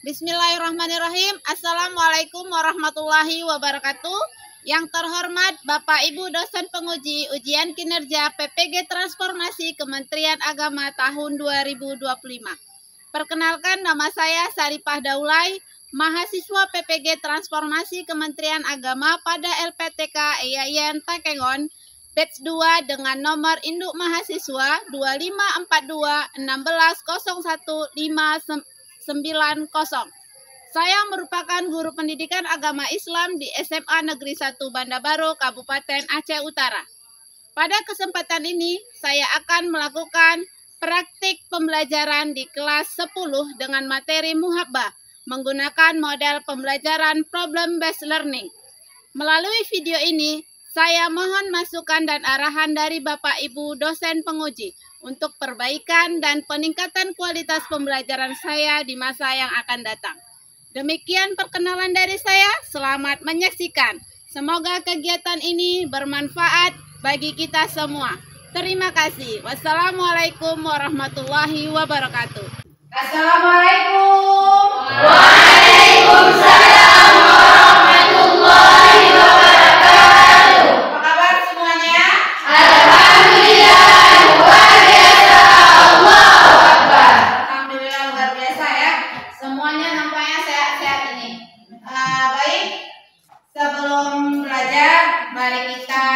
Bismillahirrahmanirrahim. Assalamualaikum warahmatullahi wabarakatuh. Yang terhormat Bapak Ibu dosen penguji ujian kinerja Ppg Transformasi Kementerian Agama tahun 2025. Perkenalkan, nama saya Saripah Daulay, mahasiswa Ppg Transformasi Kementerian Agama pada LPTK Iain Takengon, batch 2 dengan nomor induk mahasiswa 254216015990. Saya merupakan guru pendidikan agama Islam di SMA Negeri 1 Banda Baru, Kabupaten Aceh Utara. Pada kesempatan ini, saya akan melakukan praktik pembelajaran di kelas 10 dengan materi Muhabbah menggunakan model pembelajaran problem based learning. Melalui video ini, saya mohon masukan dan arahan dari Bapak Ibu dosen penguji untuk perbaikan dan peningkatan kualitas pembelajaran saya di masa yang akan datang. Demikian perkenalan dari saya, selamat menyaksikan. Semoga kegiatan ini bermanfaat bagi kita semua. Terima kasih. Wassalamualaikum warahmatullahi wabarakatuh. Assalamualaikum. Waalaikumsalam warahmatullahi wabarakatuh. Apa kabar semuanya? Alhamdulillah, luar biasa. Allahu Akbar. Alhamdulillah luar biasa ya. Semuanya nampaknya sehat-sehat ini. Baik, sebelum belajar, mari kita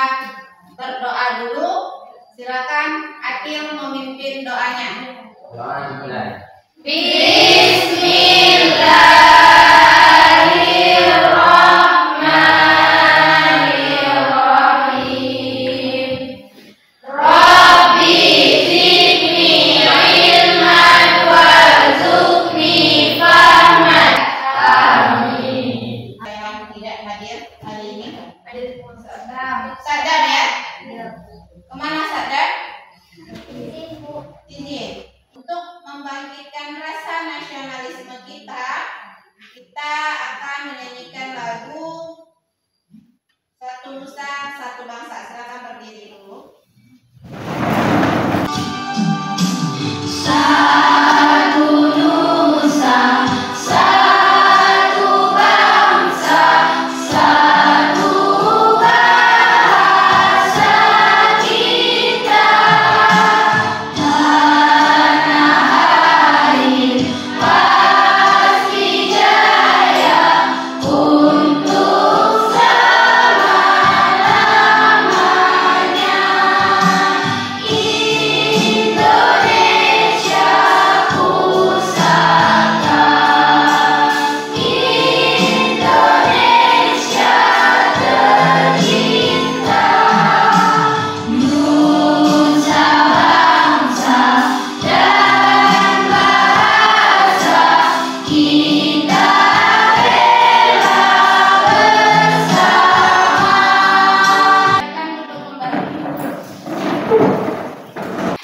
berdoa dulu. Silakan Akil memimpin doanya. Doa dimulai. Bismillahirrahmanirrahim. Rabbi zidni ilman warzuqni fahman. Amin. Yang tidak hadir hari ini. Sadar ya? Kemana Sadar? Ini. Untuk membangkitkan rasa nasionalisme kita akan menyanyikan lagu Satu Nusa, Satu Bangsa. Silakan berdiri dulu. Satu nusa, satu bangsa, satu bahasa kita. Tanah air pasti jaya untuk selama-lamanya. Indonesia pusaka, Indonesia tercinta. Nusa bangsa dan bahasa kita bela bersama. Silakan duduk kembali.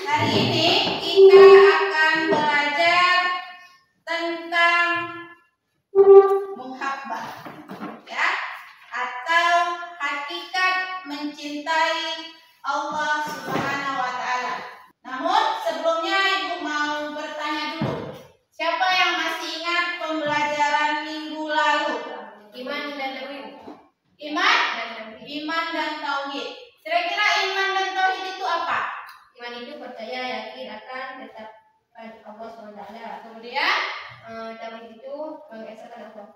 Hari ini kita akan belajar tentang Muhabbah, ya, atau hakikat mencintai Allah Subhanahu wa Ta'ala. Namun sebelumnya Ibu mau bertanya dulu, siapa yang masih ingat pembelajaran minggu lalu? Iman dan tauhid. Iman dan tauhid. Kira-kira iman dan tauhid itu apa? Iman itu percaya, yakin akan tetap Allah SWT. Kemudian, Tauhid itu mengesahkan Allah.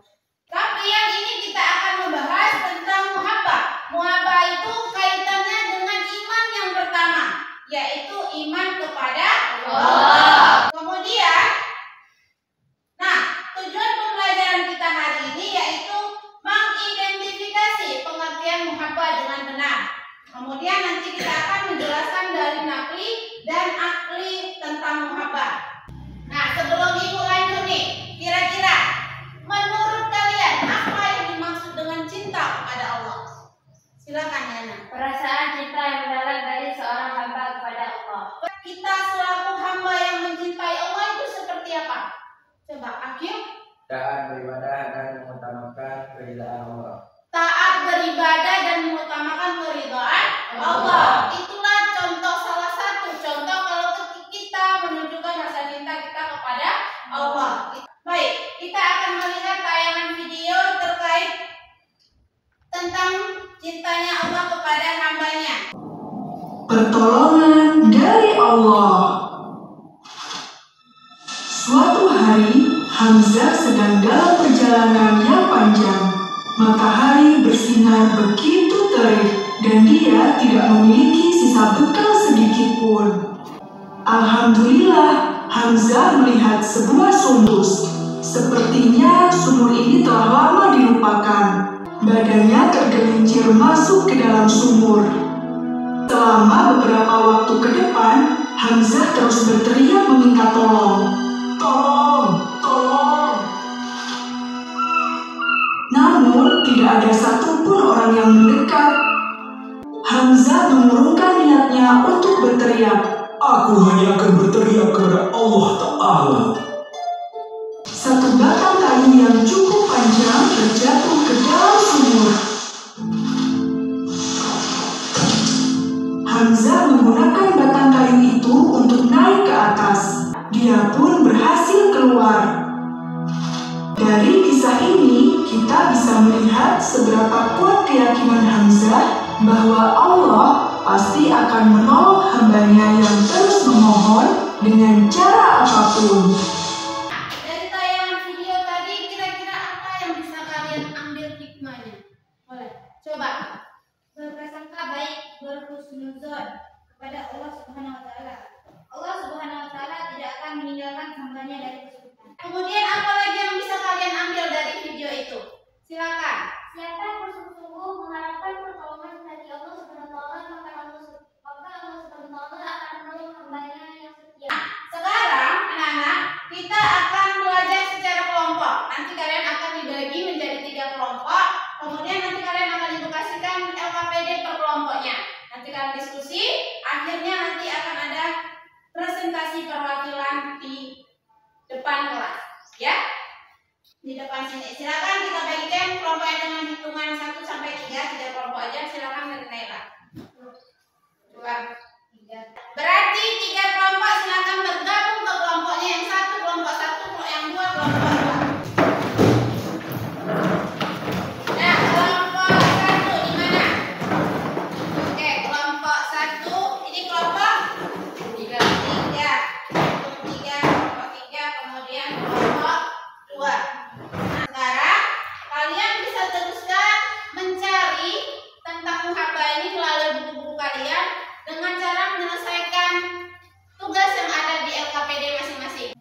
tapi yang ini kita akan membahas tentang muhabbah. Muhabbah itu kaitannya dengan iman yang pertama, yaitu iman kepada Allah. Kemudian, nah, tujuan pembelajaran kita hari ini yaitu mengidentifikasi pengertian muhabbah dengan benar. Kemudian nanti kita akan menjelaskan dari nakli dan akli tentang muhabbah. Nah, sebelum Ibu lanjut nih, kira-kira menurut kalian apa yang dimaksud dengan cinta kepada Allah? Silakan Yana. Perasaan cinta yang mendalam dari seorang hamba kepada Allah. Kita selaku hamba yang mencintai Allah itu seperti pertolongan dari Allah. Suatu hari, Hamzah sedang dalam perjalanan yang panjang. Matahari bersinar begitu terik dan dia tidak memiliki sisa bekal sedikit pun. Alhamdulillah, Hamzah melihat sebuah sumur. Sepertinya sumur ini telah lama dilupakan. Badannya tergelincir masuk ke dalam sumur. Selama beberapa waktu ke depan, Hamzah terus berteriak meminta tolong. Tolong, tolong. Namun, tidak ada satupun orang yang mendekat. Hamzah mengurungkan niatnya untuk berteriak. Aku hanya akan berteriak kepada Allah Ta'ala. Satu batang kayu yang cukup panjang terjatuh ke dalam sumur. Hamzah menggunakan batang kayu itu untuk naik ke atas. Dia pun berhasil keluar. Dari kisah ini, kita bisa melihat seberapa kuat keyakinan Hamzah bahwa Allah pasti akan menolong hambanya yang terus memohon dengan cara apapun. Dari tayangan video tadi, kira-kira apa yang bisa kalian ambil hikmahnya? Boleh, coba. Berprasangka baik, berhusnuzon kepada Allah Subhanahu wa taala. Allah Subhanahu wa taala tidak akan meninggalkan hambanya dari kesulitan. Kemudian apa lagi yang bisa kalian ambil dari video itu? Silakan. Siapa yang bersungguh-sungguh mengharapkan pertolongan dari Allah Subhanahu wa taala, maka Allah Subhanahu wa taala akan menolong hambanya yang setia. Sekarang anak-anak, kita akan belajar secara kelompok. Nanti kalian akan dibagi menjadi 3 kelompok. Kemudian nanti kalian akan dikasihkan LPTK per kelompoknya. Nanti kalian diskusi. Akhirnya nanti akan ada presentasi perwakilan di depan kelas, ya. Di depan sini. Silakan kita bagikan kelompoknya dengan hitungan 1 sampai 3, 3 kelompok aja. Silakan dari Naila. 2, 3. Berarti 3 kelompok silakan bergabung ke kelompoknya yang 1, kelompok 1, yang 2, kelompok 2. Nah, kelompok 1 di mana? Oke, kelompok 1 ini kelompok 3. Kelompok 3, kemudian kelompok 2. Nah, sekarang kalian bisa teruskan mencari tentang Muhabbah ini melalui buku-buku kalian dengan cara menyelesaikan tugas yang ada di LPTK masing-masing.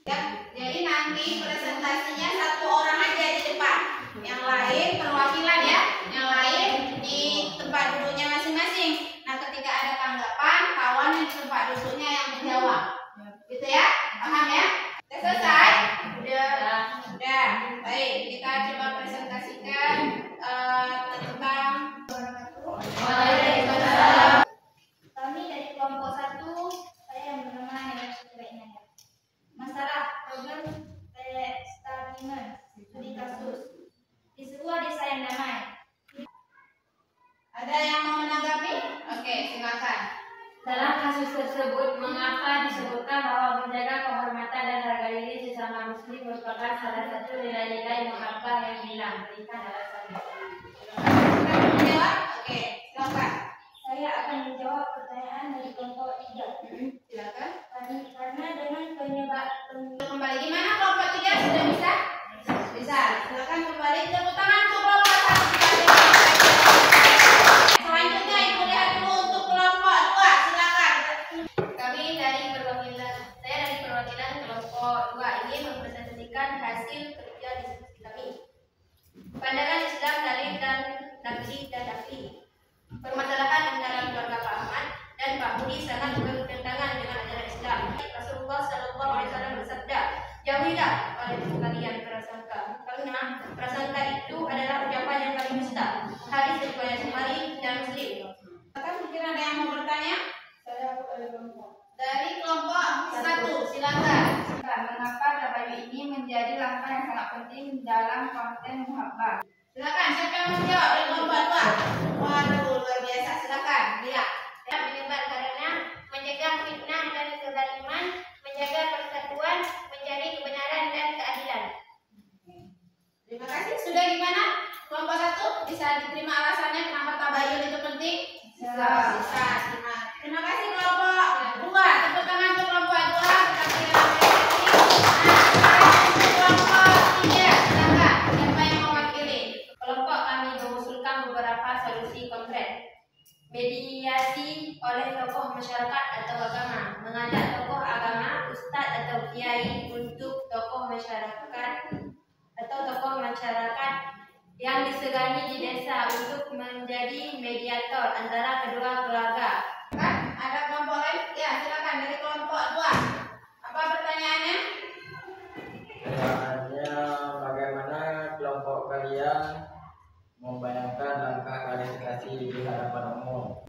Ya, jadi nanti presentasinya 1 orang aja di depan, yang lain perwakilan ya, yang lain di tempat duduknya masing-masing. Nah, ketika ada tanggapan, kawan di tempat duduknya yang menjawab, gitu ya, paham ya? Udah selesai? Udah. Baik, kita coba presentasikan tentang Kami dari kelompok 1, saya yang bernama Iain Takengon. Masalah problem statement studi kasus di sebuah desa yang damai. Ada yang mau menanggapi? Oke, silakan. Dalam kasus tersebut, mengapa disebutkan bahwa menjaga kehormatan dan harga diri sesama muslim merupakan salah satu nilai-nilai Muhabbah yang hilang? Berikan alasannya. Kita menjawab? Oke, silakan. Saya akan menjawab pertanyaan dari kelompok 3. Silakan. Karena dengan penyebab Kembali gimana kelompok 3 sudah bisa? Bisa. Silakan kembali tepuk tangan untuk kelompok 1. Selanjutnya Ibu lihat dulu untuk kelompok 2. Silakan. Saya dari perwakilan kelompok 2 ingin mempresentasikan hasil kerja diskusi kami. Pandangan Islam dari dan Nabi dan Dafi. Permasalahan antara keluarga Pak Ahmad dan Pak Budi sangat bertentangan dengan ajaran Islam. Rasulullah SAW bersabda, jauhilah oleh kalian prasangka, karena prasangka itu adalah ucapan yang paling dusta. Hadis riwayat Bukhari dan Muslim. Mungkin ada yang mau bertanya? saya dari kelompok Dari kelompok 1. langkah yang sangat penting dalam konten muhabbah. Silakan, siapa yang mau jawab dari kelompok 2? Waduh, luar biasa. Silakan, Bila. Menyebar karena mencegah fitnah dan kezaliman, menjaga persatuan, mencari kebenaran dan keadilan. Terima kasih. Sudah gimana? Kelompok 1 bisa diterima alasannya kenapa tabayun itu penting? Bisa. Terima kasih kelompok 2. Tepuk tangan untuk kelompok 2. Kelompok 3. Silakan. Siapa yang mewakili? Kelompok kami mengusulkan beberapa solusi konkret. Mediasi oleh tokoh masyarakat atau agama, mengajak tokoh agama, ustadz atau kiai untuk tokoh masyarakat atau tokoh masyarakat yang disegani di desa untuk menjadi mediator antara kedua keluarga. Kan ada kelompok lain? Ya, silakan dari kelompok 2. Apa pertanyaannya? Pertanyaannya, bagaimana kelompok kalian membayangkan langkah klarifikasi di hadapan umum?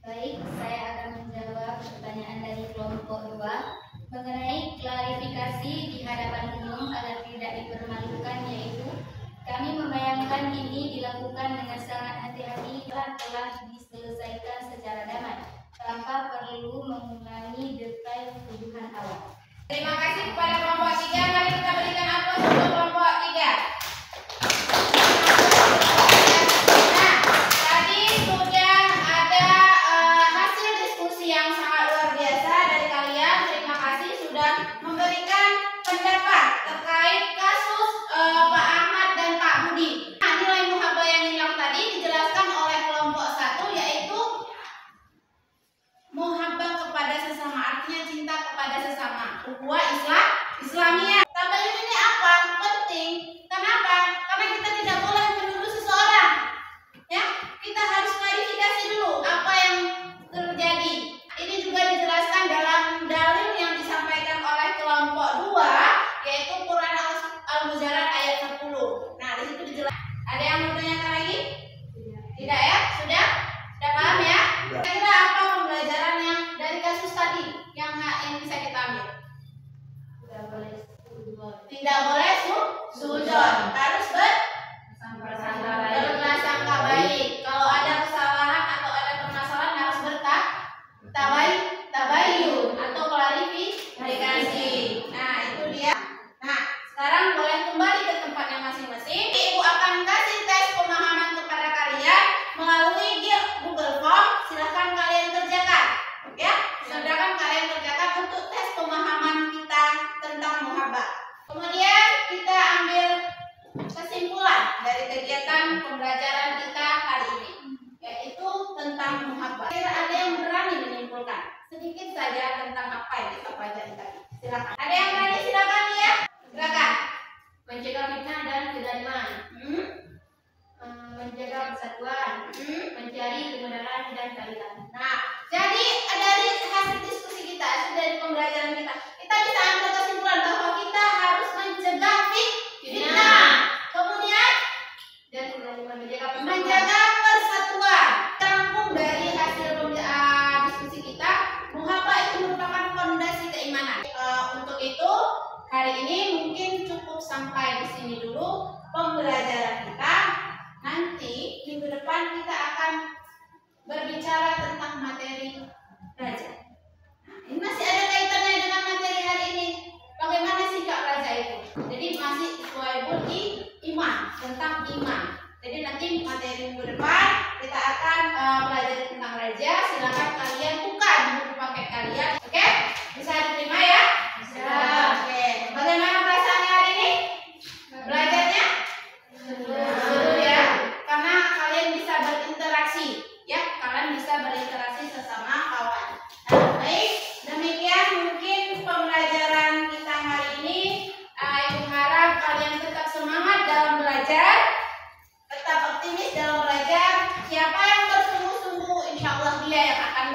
Baik, saya akan menjawab pertanyaan dari kelompok 2 mengenai klarifikasi di hadapan umum agar tidak dipermalukan, yaitu kami membayangkan ini dilakukan dengan sangat hati-hati dan telah diselesaikan secara damai tanpa perlu mengulangi detail tuduhan awal. Terima kasih kepada kelompok 3. Mari kita berikan aplaus untuk kelompok 3. Nah, tadi sudah ada hasil diskusi yang sangat luar biasa dari kalian. Terima kasih sudah memberikan pendapat terkait kasus Pak Ahmad dan Pak Budi. Nah, nilai muhabbah yang hilang tadi dijelaskan oleh kelompok 1, yaitu muhabbah kepada sesama, artinya cinta kepada sesama. Ukhuwah Islamiyah. Tabayun ini apa? Penting. Kenapa? Karena kita tidak boleh menuduh seseorang. Ya, kita harus klarifikasi dulu apa yang terjadi. Ini juga dijelaskan dalam dalil yang disampaikan oleh kelompok 2, yaitu Quran Al-Mujarrad ayat 10. Nah, di situ dijelaskan. Ada yang mau tanyakan lagi? Tidak ya? Sudah paham ya? Kira-kira apa pembelajaran yang dari kasus tadi yang bisa kita ambil? Tidak boleh suudzon. Harus berprasangka baik. Kalau ada kesalahan atau ada permasalahan harus tabayun atau klarifikasi. Nah, itu dia. Nah, sekarang boleh kembali ke tempatnya masing-masing. Ibu akan kasih tes pemahaman kepada kalian melalui Google Form. Silahkan kalian kerjakan. Ya, silakan kalian kerjakan untuk tes pemahaman kita tentang muhabbah. Kemudian kita ambil kesimpulan dari kegiatan pembelajaran kita hari ini, yaitu tentang muhabbah. Kira ada yang berani menyimpulkan sedikit saja tentang apa yang kita pelajari tadi? Silakan. Ada yang berani? Silakan ya. Silakan. Mencegah fitnah dan kezaliman, menjaga persatuan, mencari kebenaran dan keadilan. Nah, jadi dari hasil diskusi kita, dari pembelajaran kita bisa ambil kesimpulan bahwa kita harus mencegah fitnah. Kemudian Dan menjaga persatuan. Rangkum dari hasil diskusi kita, muhabbah itu merupakan fondasi keimanan. Untuk itu, hari ini mungkin cukup sampai di sini dulu pembelajaran kita. Nanti minggu depan kita akan berbicara tentang materi raja. Nah, ini masih ada kaitannya dengan materi hari ini. Bagaimana sikap raja itu? Jadi masih sesuai di iman, tentang iman. Jadi nanti materi minggu depan kita akan belajar tentang raja. Silakan kalian buka di buku paket kalian. Oke? Bisa diterima ya? Bisa. Oke. Bagaimana perasaannya hari ini? Belajarnya? Seru ya. Karena kalian bisa berinteraksi, ya. Kalian bisa berinteraksi sesama kawan. Nah, baik. Demikian mungkin pembelajaran kita hari ini. Ibu harap kalian tetap semangat dalam belajar, tetap optimis dalam belajar. Siapa yang bersungguh-sungguh, insya Allah dia yang akan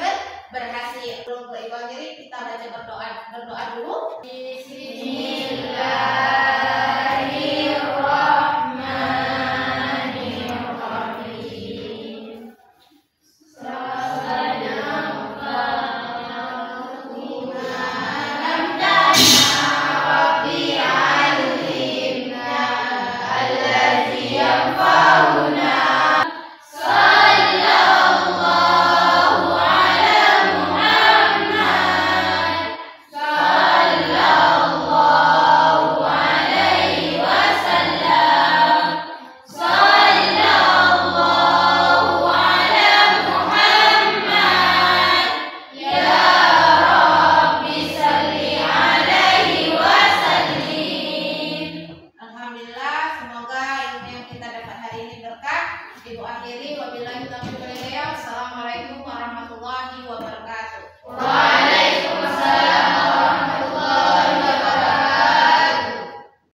berhasil. Sebelum kita baca berdoa dulu. Bismillah.